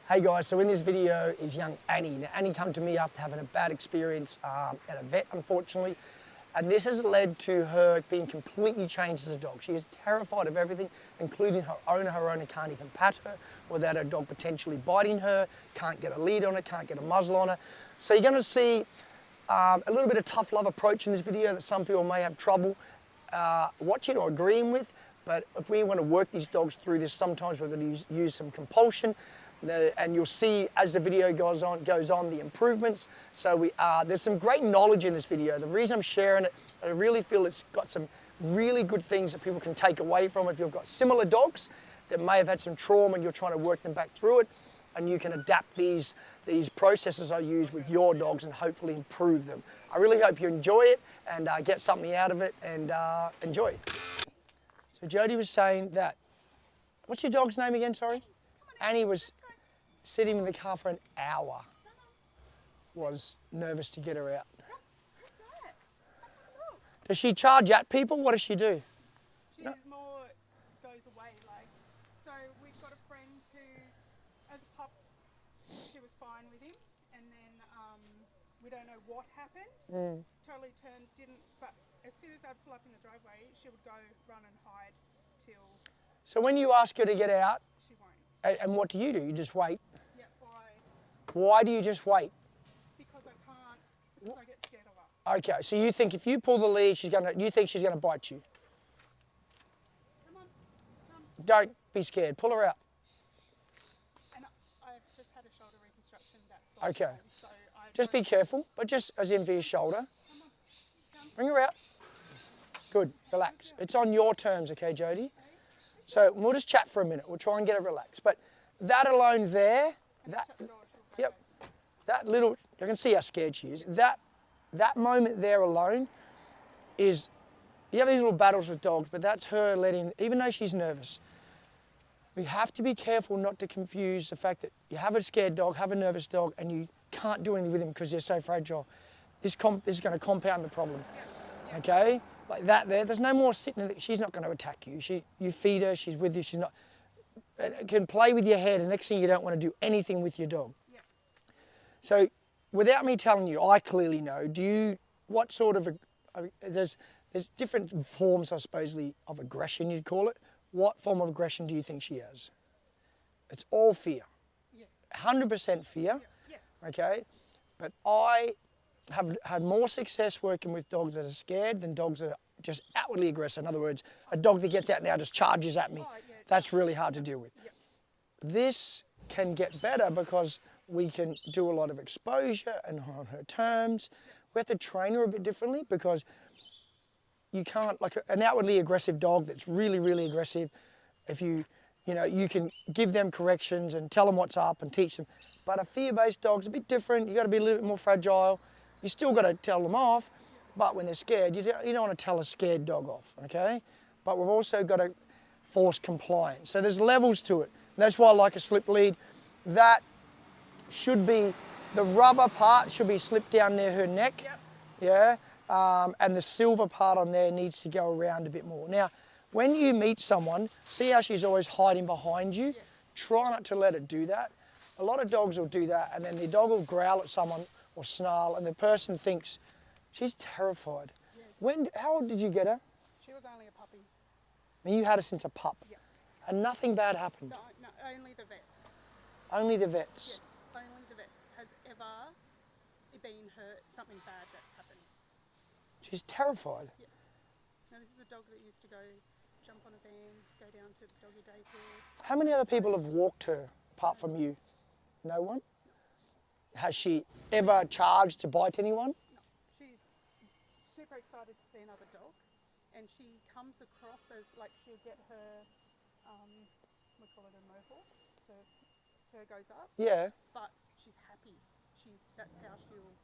Hey guys, so in this video is young Annie. Now Annie came to me after having a bad experience at a vet, unfortunately, and this has led to her being completely changed as a dog. She is terrified of everything, including her owner. Her owner can't even pat her without her dog potentially biting her, can't get a lead on her, can't get a muzzle on her. So you're going to see a little bit of tough love approach in this video that some people may have trouble watching or agreeing with, but if we want to work these dogs through this, sometimes we're going to use some compulsion. And you'll see as the video goes on the improvements. So there's some great knowledge in this video. The reason I'm sharing it, I really feel it's got some really good things that people can take away from it. If you've got similar dogs that may have had some trauma and you're trying to work them back through it, and you can adapt these processes I use with your dogs and hopefully improve them. I really hope you enjoy it and get something out of it and enjoy. So Jody was saying that, what's your dog's name again, sorry? Annie was sitting in the car for an hour, was nervous to get her out. Does she charge at people? What does she do? She's more goes away, like, so we've got a friend who, as a pup, she was fine with him, and then we don't know what happened, totally didn't, but as soon as I'd pull up in the driveway, she would go run and hide till... So when you ask her to get out, she won't. And what do? You just wait? Yeah, why? Why do you just wait? Because I can't, because I get scared of her. Okay, so you think if you pull the lead, you think she's gonna bite you? Come on, come. Don't be scared, pull her out. And I've just had a shoulder reconstruction, that's Okay, home, so I just be careful, but just as in for your shoulder. Come on, come. Bring her out. Good, relax. It's on your terms, okay, Jody? So we'll just chat for a minute. We'll try and get her relaxed. But that alone there, that little, you can see how scared she is. That moment there alone is, you have these little battles with dogs, but that's her letting, even though she's nervous, we have to be careful not to confuse the fact that you have a scared dog, have a nervous dog, and you can't do anything with him because they're so fragile. This is going to compound the problem, okay? Like that there's no more sitting there. She's not going to attack you. You feed her, she's with you, she's not, can play with your head, and next thing you don't want to do anything with your dog. Yeah. So without me telling you, I clearly know, what sort of, there's different forms, I suppose, of aggression you'd call it. What form of aggression do you think she has? It's all fear. Yeah. 100% fear, okay? But I have had more success working with dogs that are scared than dogs that are just outwardly aggressive. In other words, a dog that gets out now just charges at me. That's really hard to deal with. This can get better because we can do a lot of exposure and on her terms. We have to train her a bit differently because you can't, like an outwardly aggressive dog that's really, really aggressive, if you can give them corrections and tell them what's up and teach them. But a fear-based dog's a bit different. You've got to be a little bit more fragile. You still got to tell them off, but when they're scared, you don't want to tell a scared dog off, okay? But we've also got to force compliance. So there's levels to it. And that's why I like a slip lead. That should be, the rubber part should be slipped down near her neck, and the silver part on there needs to go around a bit more. Now, when you meet someone, see how she's always hiding behind you? Try not to let her do that. A lot of dogs will do that, and then the dog will growl at someone or snarl, and the person thinks, she's terrified. How old did you get her? She was only a puppy. I mean, you had her since a pup? Yeah. And nothing bad happened? No, only the vet. Only the vets? Yes, only the vets has ever been hurt, something bad that's happened. She's terrified? Yeah. Now this is a dog that used to go jump on a van, go down to the doggy daycare. How many other people have walked her apart from you? No one? Has she ever charged to bite anyone? No. She's super excited to see another dog, and she comes across as, like, she'll get her, we call it a mohawk, her fur goes up. Yeah. But she's happy. That's how she'll,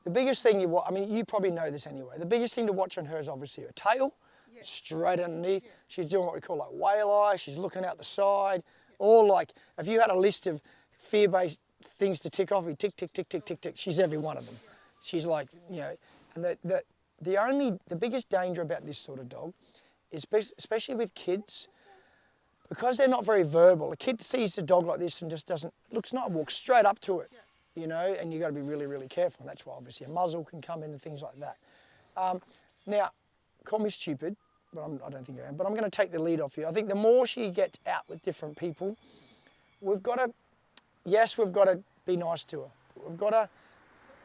The biggest thing you probably know this anyway, the biggest thing to watch on her is obviously her tail, straight underneath. Yeah. She's doing what we call like whale eye, she's looking out the side, or like, if you had a list of fear-based things to tick off, tick, tick, tick, tick, tick, tick, she's every one of them. She's like, and the biggest danger about this sort of dog is, especially with kids, because they're not very verbal, a kid sees a dog like this and just looks not, walks straight up to it, you know, and you've got to be really, really careful. And that's why obviously a muzzle can come in and things like that. Now, call me stupid, but I don't think I am, but I'm going to take the lead off you. I think the more she gets out with different people, we've got to be nice to her. We've got to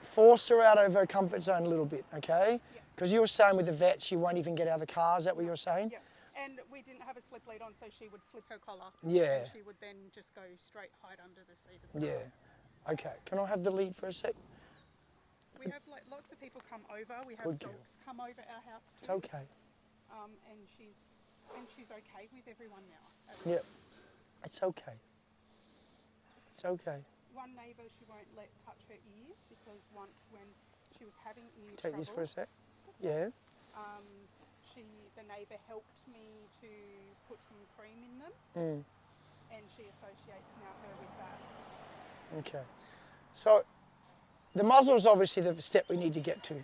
force her out of her comfort zone a little bit, okay? Because you were saying with the vet, she won't even get out of the car. Is that what you were saying? Yeah. And we didn't have a slip lead on, so she would slip her collar. Yeah. And she would then just go straight hide under the seat of the car. Yeah. Okay. Can I have the lead for a sec? We have like lots of people come over. We have Good girl. dogs come over our house too. It's okay. And she's okay with everyone now. Yeah. It's okay. It's okay. One neighbour she won't let touch her ears because once when she was having ear Take trouble, this for a sec. Yeah. the neighbour helped me to put some cream in them, and she associates now her with that. Okay. So the muzzle's obviously the step we need to get to. Yeah.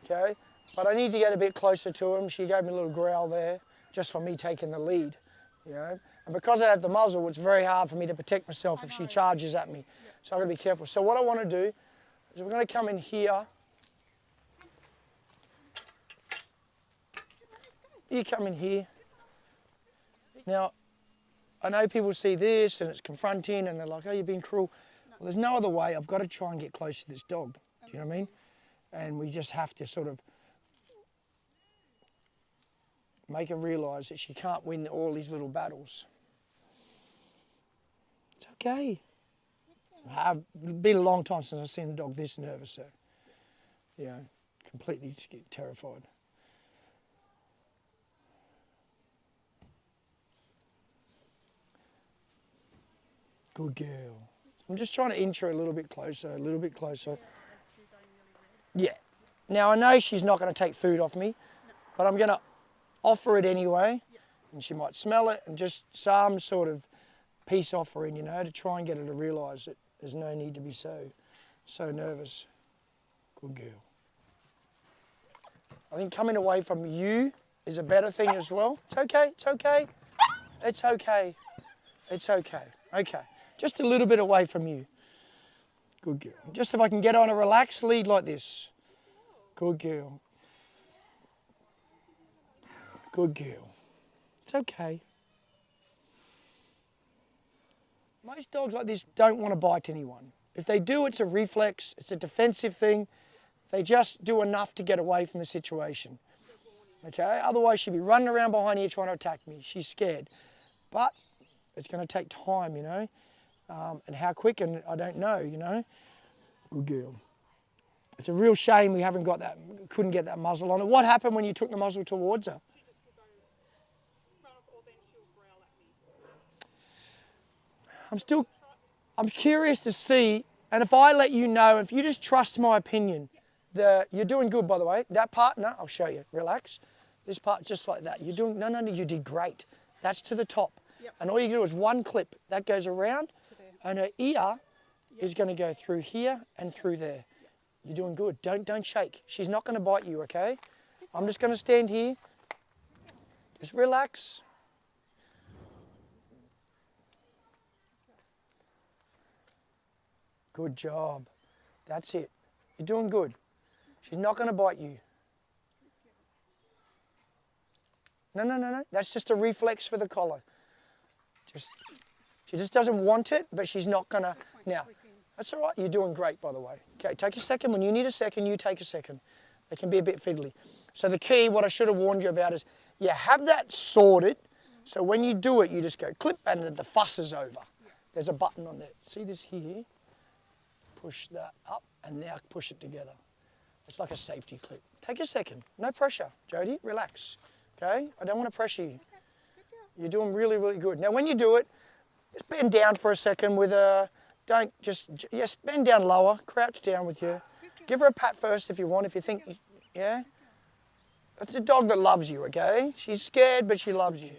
Okay. But I need to get a bit closer to him. She gave me a little growl there, just for me taking the lead. You know, and because I have the muzzle, it's very hard for me to protect myself if she charges at me. Yeah. So I've got to be careful. So what I want to do is we're going to come in here. You come in here. Now, I know people see this and it's confronting and they're like, oh, you're being cruel. Well, there's no other way. I've got to try and get close to this dog. Do you know what I mean? And we just have to sort of make her realise that she can't win all these little battles. It's okay. It's been a long time since I've seen a dog this nervous, so, you know, completely terrified. Good girl. I'm just trying to inch her a little bit closer, a little bit closer. Yeah. Now, I know she's not going to take food off me, but I'm going to offer it anyway, and she might smell it and just some sort of peace offering, you know, to try and get her to realise that there's no need to be so nervous. Good girl. I think coming away from you is a better thing as well. It's okay, it's okay, it's okay, it's okay, okay. Just a little bit away from you. Good girl. Just if I can get on a relaxed lead like this. Good girl. Good girl. It's okay. Most dogs like this don't want to bite anyone. If they do, it's a reflex, it's a defensive thing. They just do enough to get away from the situation. Okay? Otherwise, she'd be running around behind here trying to attack me. She's scared. But it's going to take time, you know. And how quick, and I don't know, you know. Good girl. It's a real shame we haven't got that, couldn't get that muzzle on it. What happened when you took the muzzle towards her? I'm curious to see, and if I let you know, if you just trust my opinion, you're doing good, by the way. That part, no, I'll show you. Relax. This part, just like that. You're doing, no, you did great. That's to the top. Yep. And all you do is one clip. That goes around, and her ear is going to go through here and through there. You're doing good. Don't shake. She's not going to bite you, okay? I'm just going to stand here. Just relax. Good job. That's it. You're doing good. She's not going to bite you. No. That's just a reflex for the collar. She just doesn't want it, but she's not going to. Now, that's all right. You're doing great, by the way. Okay, take a second. When you need a second, you take a second. They can be a bit fiddly. So the key, what I should have warned you about is, you have that sorted, so when you do it, you just go clip and the fuss is over. There's a button on there. See this here? Push that up and now push it together. It's like a safety clip. Take a second. No pressure, Jodie. Relax. Okay? I don't want to pressure you. You're doing really, really good. Now, when you do it, just bend down for a second with a... Don't just... Yes, bend down lower. Crouch down with you. Give her a pat first if you want, if you think... Yeah? That's a dog that loves you, okay? She's scared, but she loves you.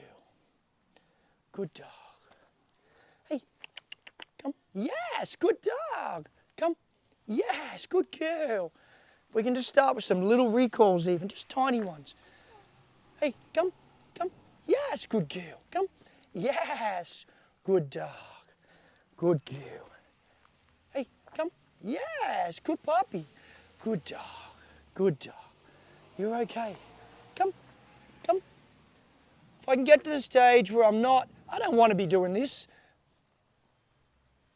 Good dog. Hey, come. Yes, good dog. Come. Yes, good girl. We can just start with some little recalls even, just tiny ones. Hey, come. Yes, good girl. Come. Yes. Good dog. Good girl. Hey, come. Yes. Good puppy. Good dog. Good dog. You're okay. Come. Come. If I can get to the stage where I don't want to be doing this,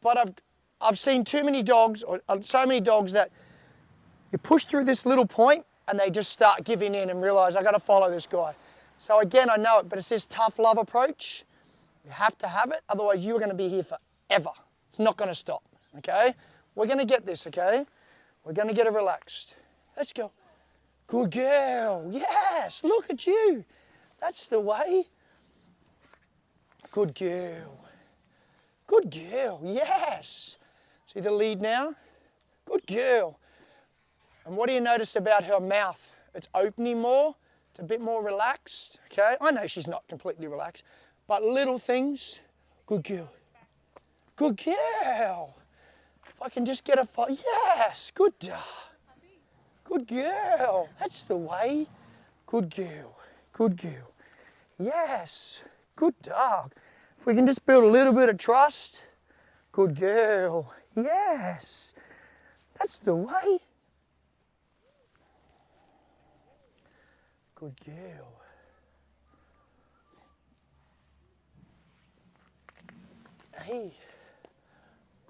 but I've seen too many dogs, or so many dogs that you push through this little point and they just start giving in and realise, I've got to follow this guy. So again, I know it, but it's this tough love approach. You have to have it, otherwise you're going to be here forever. It's not going to stop, okay? We're going to get this, okay? We're going to get it relaxed. Let's go. Good girl. Yes, look at you. That's the way. Good girl. Good girl, yes. See the lead now? Good girl. And what do you notice about her mouth? It's opening more. It's a bit more relaxed, okay? I know she's not completely relaxed, but little things. Good girl. Good girl. If I can just get a yes, good dog. Good girl. That's the way. Good girl. Good girl. Yes. Good dog. If we can just build a little bit of trust. Good girl. Yes. That's the way. Good girl. Hey.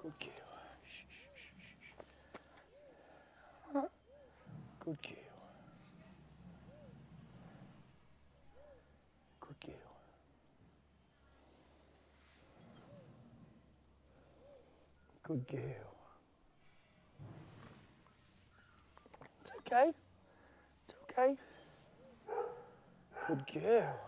Good girl. Shh, shh, shh, shh. Huh? Good girl. Good girl. Good girl. It's okay. It's okay. Good girl.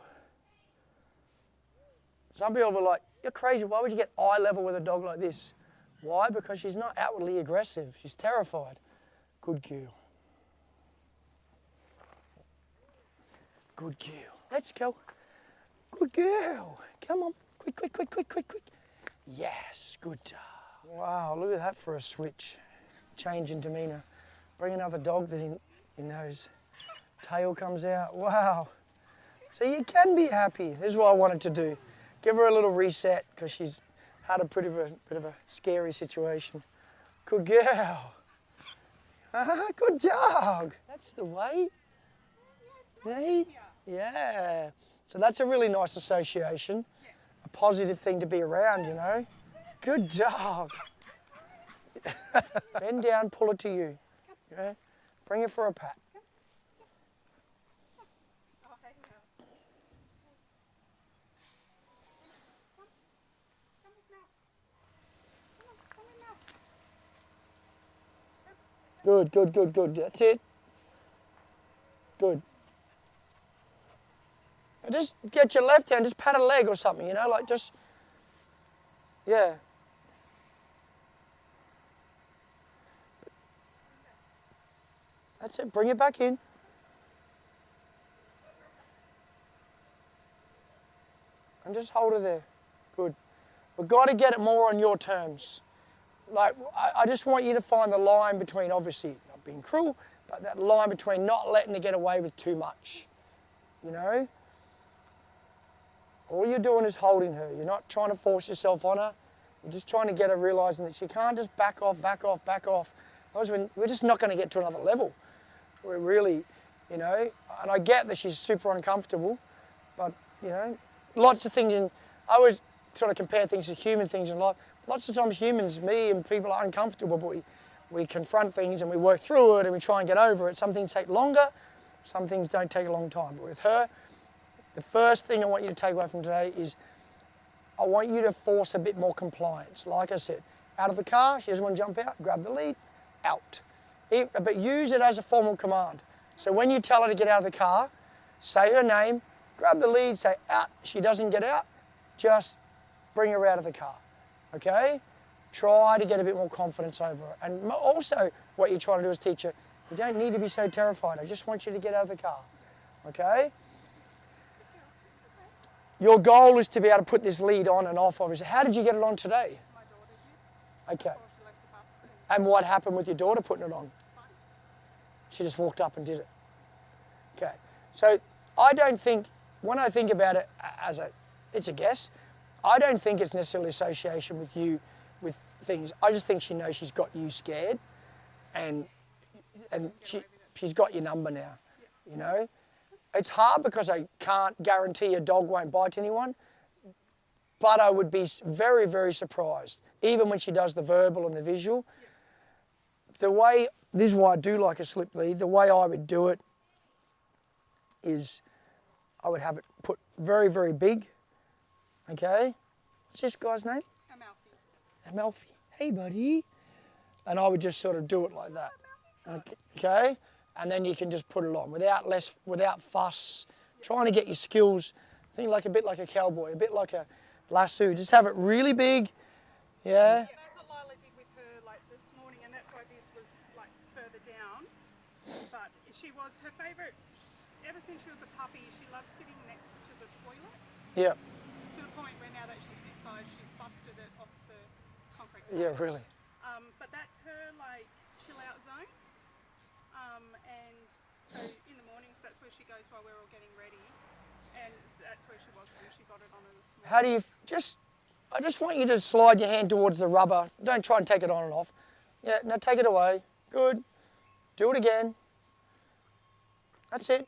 Some people are like, you're crazy. Why would you get eye level with a dog like this? Why? Because she's not outwardly aggressive. She's terrified. Good girl. Good girl. Let's go. Good girl. Come on. Quick, quick, quick, quick, quick, quick. Yes. Good dog. Wow, look at that for a switch. Change in demeanour. Bring another dog that he knows. Tail comes out. Wow. So you can be happy. This is what I wanted to do. Give her a little reset because she's had a bit of a scary situation. Good girl. Good dog. That's the way. Hey? Yeah. So that's a really nice association. A positive thing to be around, you know. Good dog. Bend down, pull it to you. Yeah? Bring it for a pat. Good, good, good, good. That's it. Good. Now just get your left hand, just pat a leg or something, you know, like just, yeah. That's it, bring it back in. And just hold her there. Good. We've got to get it more on your terms. Like, I just want you to find the line between, obviously, not being cruel, but that line between not letting her get away with too much. You know? All you're doing is holding her. You're not trying to force yourself on her. You're just trying to get her realising that she can't just back off, back off, back off. Otherwise, we're just not going to get to another level. We're really, you know, and I get that she's super uncomfortable, but, you know, lots of things, I always sort of compare things to human things in life. Lots of times humans, me and people are uncomfortable, but we confront things and we work through it and we try and get over it. Some things take longer, some things don't take a long time. But with her, the first thing I want you to take away from today is I want you to force a bit more compliance. Like I said, out of the car, she doesn't want to jump out, grab the lead, out. But use it as a formal command. So when you tell her to get out of the car, say her name, grab the lead, say out. She doesn't get out, just bring her out of the car. Okay? Try to get a bit more confidence over it. And also, what you're trying to do is teach her, you don't need to be so terrified. I just want you to get out of the car. Okay? Your goal is to be able to put this lead on and off, obviously. How did you get it on today? My daughter did. Okay. And what happened with your daughter putting it on? She just walked up and did it. Okay. So I don't think, when I think about it it's a guess, I don't think it's necessarily association with you, with things. I just think she knows she's got you scared, and she's got your number now. You know, it's hard because I can't guarantee a dog won't bite anyone, but I would be very, very surprised, even when she does the verbal and the visual. The way, this is why I do like a slip lead, the way I would do it is I would have it put very, very big, okay? What's this guy's name? Amalfi. Hey, buddy. And I would just sort of do it like that, okay? And then you can just put it on without fuss, trying to get your skills, think like a bit like a cowboy, a bit like a lasso. Just have it really big, yeah? That's what Lila did with her like this morning, and that's why this was like further down. But her favourite, ever since she was a puppy, she loves sitting next to the toilet. Yeah. To the point where now that she's this size, she's busted it off the concrete. Yeah, really. But that's her like chill out zone. And so in the mornings, that's where she goes while we're all getting ready. And that's where she was when she got it on her this morning. How do you, I just want you to slide your hand towards the rubber. Don't try and take it on and off. Yeah, now take it away. Good. Do it again. That's it.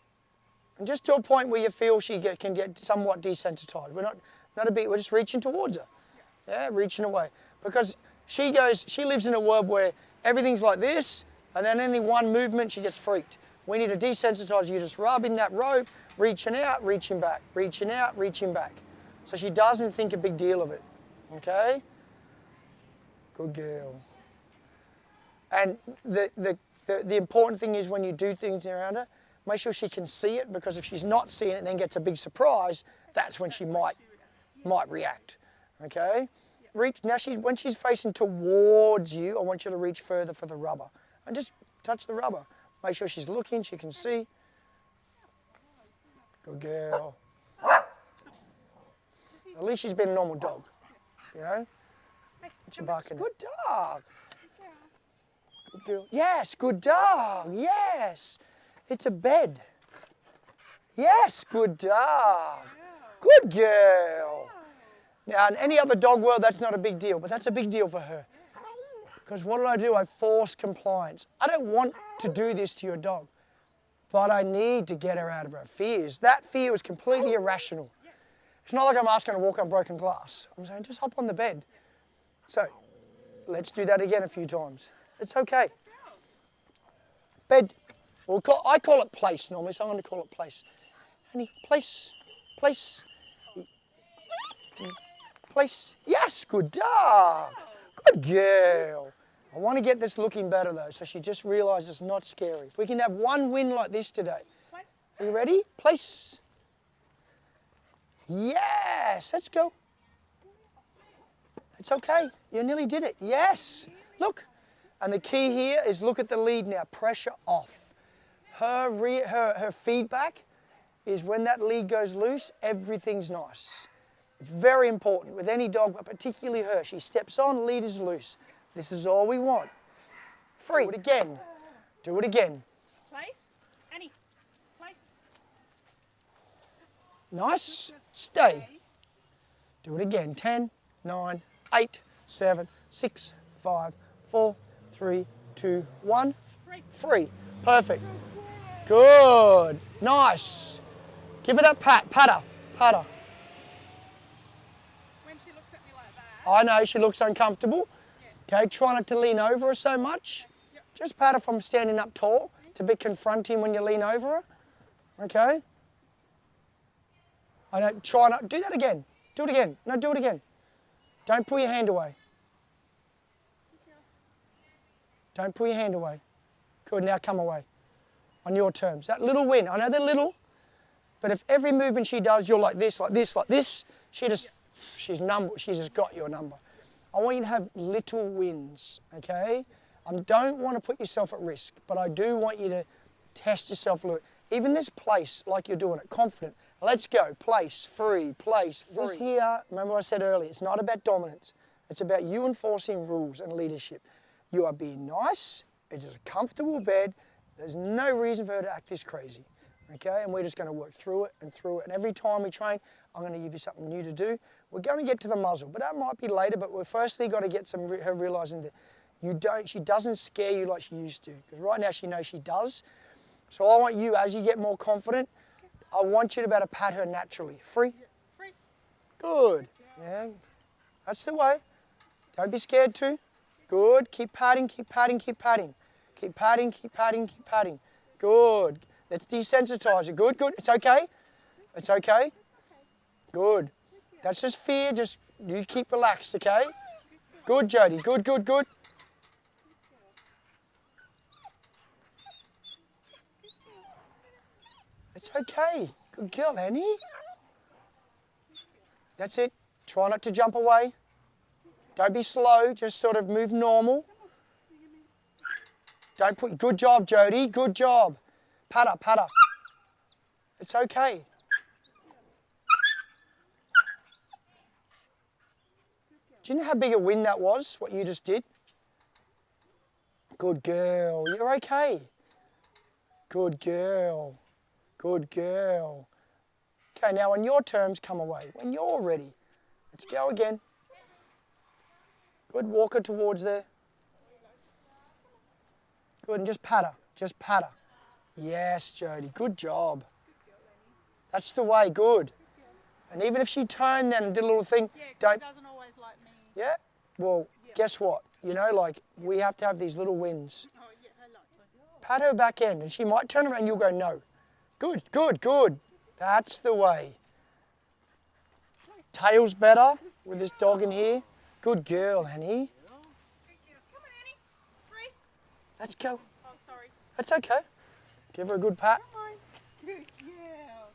And just to a point where you feel she can get somewhat desensitized. We're not a bit, we're just reaching towards her. Yeah, reaching away. Because she lives in a world where everything's like this, and then any one movement, she gets freaked. We need to desensitize you, just rubbing that rope, reaching out, reaching back, reaching out, reaching back. So she doesn't think a big deal of it, okay? Good girl. And the important thing is when you do things around her, make sure she can see it, because if she's not seeing it and then gets a big surprise, that's when she might react, okay? Reach, now when she's facing towards you, I want you to reach further for the rubber. And just touch the rubber. Make sure she's looking, she can see. Good girl. At least she's been a normal dog, you know? She's barking. Good dog. Good girl. Yes, good dog. Yes. It's a bed. Yes, good dog. Good girl. Now, in any other dog world, that's not a big deal, but that's a big deal for her. Because what do? I force compliance. I don't want to do this to your dog, but I need to get her out of her fears. That fear was completely irrational. It's not like I'm asking her to walk on broken glass. I'm saying, just hop on the bed. So, let's do that again a few times. It's okay. Bed. I call it place normally, so I'm going to call it place. Honey, place, place, place. Yes, good dog. Good girl. I want to get this looking better though, so she just realises it's not scary. If we can have one win like this today. Are you ready? Place. Yes, let's go. It's okay. You nearly did it. Yes. Look. And the key here is look at the lead now. Pressure off. Her feedback is when that lead goes loose, everything's nice. It's very important with any dog, but particularly her. She steps on, lead is loose. This is all we want. Free. Do it again. Do it again. Place. Annie. Place. Nice. Stay. Do it again. 10, 9, 8, 7, 6, 5, 4, 3, 2, 1. Free. Perfect. Good. Nice. Give her that pat. Patter. Patter. When she looks at me like that. I know she looks uncomfortable. Yeah. Okay, try not to lean over her so much. Yep. Just pat her from standing up tall. It's a bit confronting when you lean over her. Okay? I know, try not, do that again. Do it again. No, do it again. Don't pull your hand away. Don't pull your hand away. Good, now come away. On your terms. That little win, I know they're little, but if every movement she does, you're like this, like this, like this, she's just got your number. I want you to have little wins, okay? I don't want to put yourself at risk, but I do want you to test yourself a little. Even this place, like you're doing it, confident. Let's go, place, free, place, free. This here, remember what I said earlier, it's not about dominance. It's about you enforcing rules and leadership. You are being nice, it is a comfortable bed, there's no reason for her to act this crazy. okay? And we're just going to work through it and through it. And every time we train, I'm going to give you something new to do. We're going to get to the muzzle, but that might be later. But we've firstly got to get her realising that she doesn't scare you like she used to. Because right now she knows she does. So I want you, as you get more confident, I want you to be able to pat her naturally. Free? Free. Good. Yeah. That's the way. Don't be scared too. Good. Keep patting, keep patting, keep patting. Keep patting, keep patting, keep patting. Good. Let's desensitize it. Good, good. It's okay. It's okay. Good. That's just fear. Just you keep relaxed, okay? Good, Jody. Good, good, good. It's okay. Good girl, Annie. That's it. Try not to jump away. Don't be slow. Just sort of move normal. Don't put. Good job, Jody. Good job. Pat her, pat her. It's okay. Do you know how big a win that was, what you just did? Good girl. You're okay. Good girl. Good girl. Okay, now on your terms, come away. When you're ready. Let's go again. Good. Walk her towards there. Good. And just pat her. Just pat her. Yes, Jody. Good job. That's the way. Good. And even if she turned then and did a little thing, Yeah, 'cause don't... it doesn't always like me. Yeah? Well, guess what? You know, like, we have to have these little wins. Oh, yeah, I like that. Pat her back end, and she might turn around and you'll go, no. Good, good, good. That's the way. Tail's better with this dog in here. Good girl, Annie. Come on, Annie. Free. Let's go. Oh, sorry. That's okay. Give her a good pat. Come on. Good girl.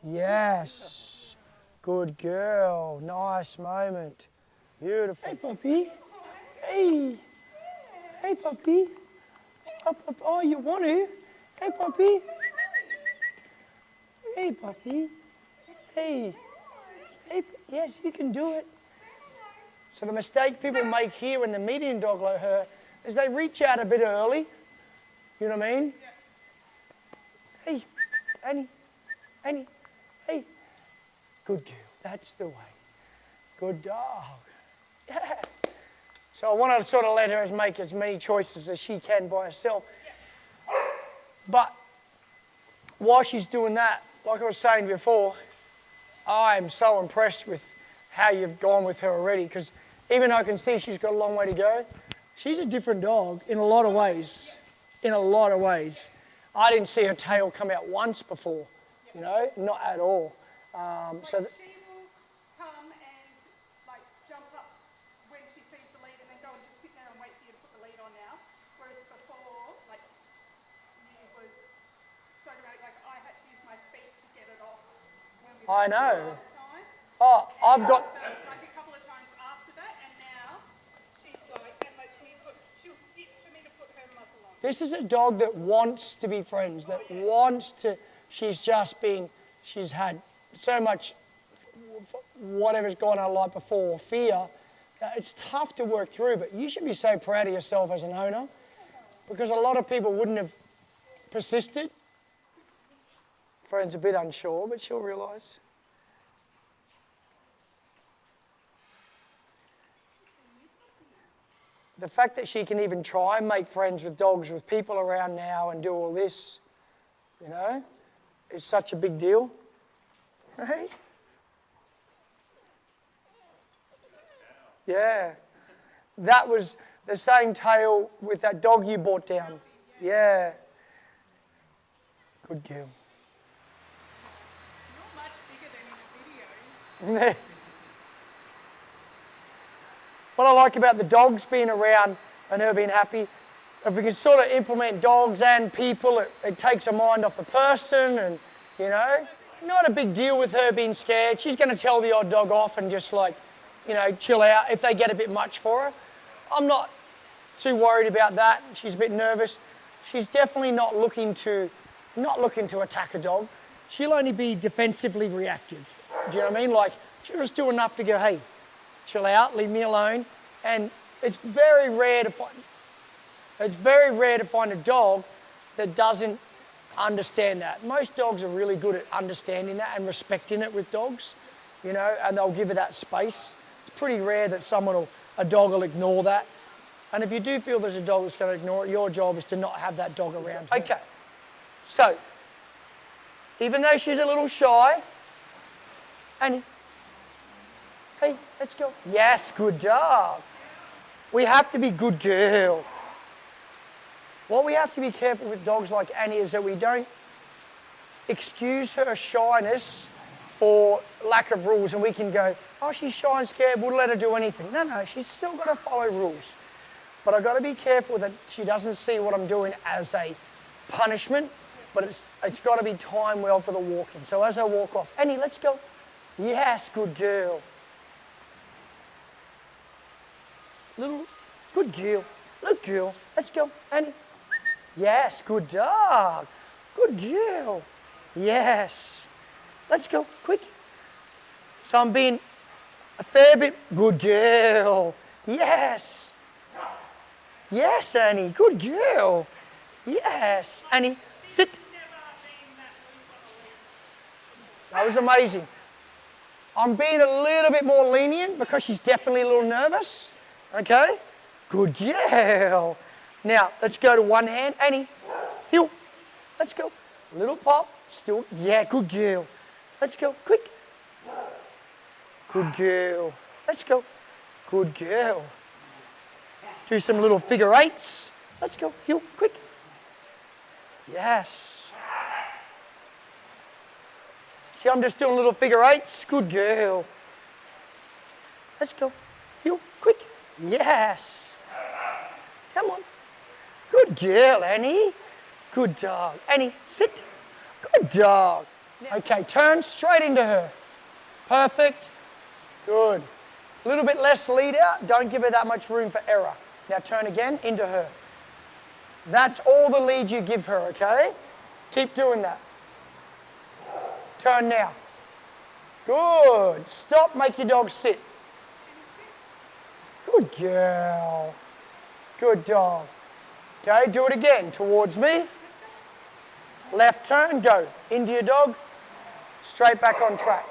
Yes. Good girl. Nice moment. Beautiful. Hey, puppy. Hey. Hey, puppy. Oh, you want to? Hey, puppy. Hey, puppy. Hey. Hey. Yes, you can do it. So the mistake people make here when they're meeting a dog like her is they reach out a bit early. You know what I mean? Hey, Annie. Annie. Hey. Good girl. That's the way. Good dog. Yeah. So I want to sort of let her make as many choices as she can by herself. But while she's doing that, like I was saying before, I'm so impressed with how you've gone with her already, because even though I can see she's got a long way to go, she's a different dog in a lot of ways. In a lot of ways. I didn't see her tail come out once before, you know, not at all. She will come and like jump up when she sees the lead and then go and just sit there and wait for you to put the lead on now. Whereas before, like, it was so dramatic, like I had to use my feet to get it off when we I know. last time. Oh, I've got... But like a couple of times after that, and now she's like, and lets me put, she'll sit for me to put her muzzle on. This is a dog that wants to be friends, that wants to... She's had so much, whatever's gone on like before, fear. It's tough to work through, but you should be so proud of yourself as an owner, because a lot of people wouldn't have persisted. Friend's a bit unsure, but she'll realise. The fact that she can even try and make friends with dogs, with people around now and do all this, you know, is such a big deal. Right? Yeah. That was the same tail with that dog you brought down. Yeah. Good girl. Not much bigger than in the videos. What I like about the dogs being around and her being happy, if we can sort of implement dogs and people, it takes her mind off the person, and, you know, not a big deal with her being scared. She's going to tell the odd dog off and just like, you know, chill out if they get a bit much for her. I'm not too worried about that. She's a bit nervous. She's definitely not looking to attack a dog. She'll only be defensively reactive. Do you know what I mean? Like, she'll just do enough to go, hey, chill out, leave me alone. And it's very rare to find a dog that doesn't understand that. Most dogs are really good at understanding that and respecting it with dogs, you know, and they'll give it that space. It's pretty rare that a dog will ignore that. And if you do feel there's a dog that's going to ignore it, your job is to not have that dog around. Okay, so even though she's a little shy, Annie, hey, let's go. Yes, good dog. We have to be good girl. What we have to be careful with dogs like Annie is that we don't excuse her shyness for lack of rules, and we can go, oh, she's shy and scared, we'll let her do anything. No, she's still got to follow rules. But I've got to be careful that she doesn't see what I'm doing as a punishment, but it's got to be timed well for the walking. So as I walk off, Annie, let's go. Yes, good girl. Good girl. Good girl. Let's go, Annie. Yes, good dog. Good girl. Yes. Let's go, quick. So I'm being a fair bit, good girl. Yes. Yes, Annie, good girl. Yes. Annie, sit. That was amazing. I'm being a little bit more lenient because she's definitely a little nervous. Okay? Good girl. Now, let's go to one hand. Annie, heel. Let's go. Little pop. Still. Yeah, good girl. Let's go. Quick. Good girl. Let's go. Good girl. Do some little figure eights. Let's go. Heel. Quick. Yes. See, I'm just doing little figure eights. Good girl. Let's go. Heel. Quick. Yes. Come on. Good girl, Annie. Good dog. Annie, sit. Good dog. Okay, turn straight into her. Perfect. Good. A little bit less lead out. Don't give her that much room for error. Now turn again into her. That's all the lead you give her, okay? Keep doing that. Turn now. Good. Stop, make your dog sit. Good girl. Good dog. Okay, do it again. Towards me. Left turn, go. Into your dog. Straight back on track.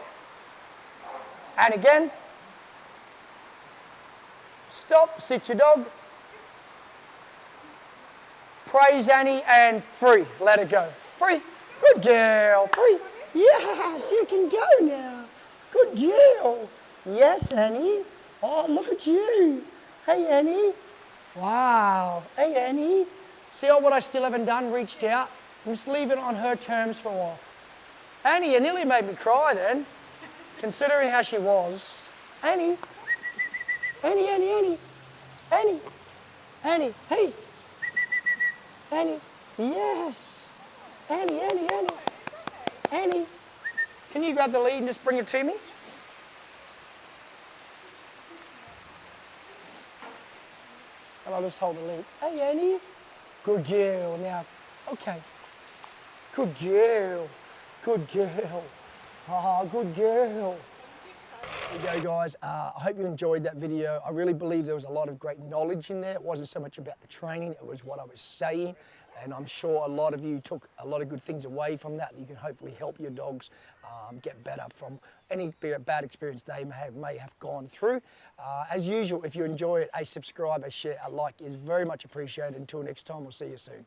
And again. Stop, sit your dog. Praise Annie and free. Let her go. Free. Good girl. Free. Yes, you can go now. Good girl. Yes, Annie. Oh, look at you. Hey, Annie. Wow. Hey, Annie. See what I still haven't done? Reached out. I'm just leaving it on her terms for a while. Annie, you nearly made me cry then, considering how she was. Annie. Annie, Annie, Annie. Annie. Annie. Hey. Annie. Yes. Annie, Annie, Annie. Annie. Can you grab the lead and just bring it to me? And I'll just hold the lead. Hey, Annie. Good girl. Now, okay. Good girl. Good girl. Oh, good girl. There you go, guys. I hope you enjoyed that video. I really believe there was a lot of great knowledge in there. It wasn't so much about the training, it was what I was saying. And I'm sure a lot of you took a lot of good things away from that. You can hopefully help your dogs get better from any bad experience they may have gone through. As usual, if you enjoy it, a subscribe, a share, a like is very much appreciated. Until next time, we'll see you soon.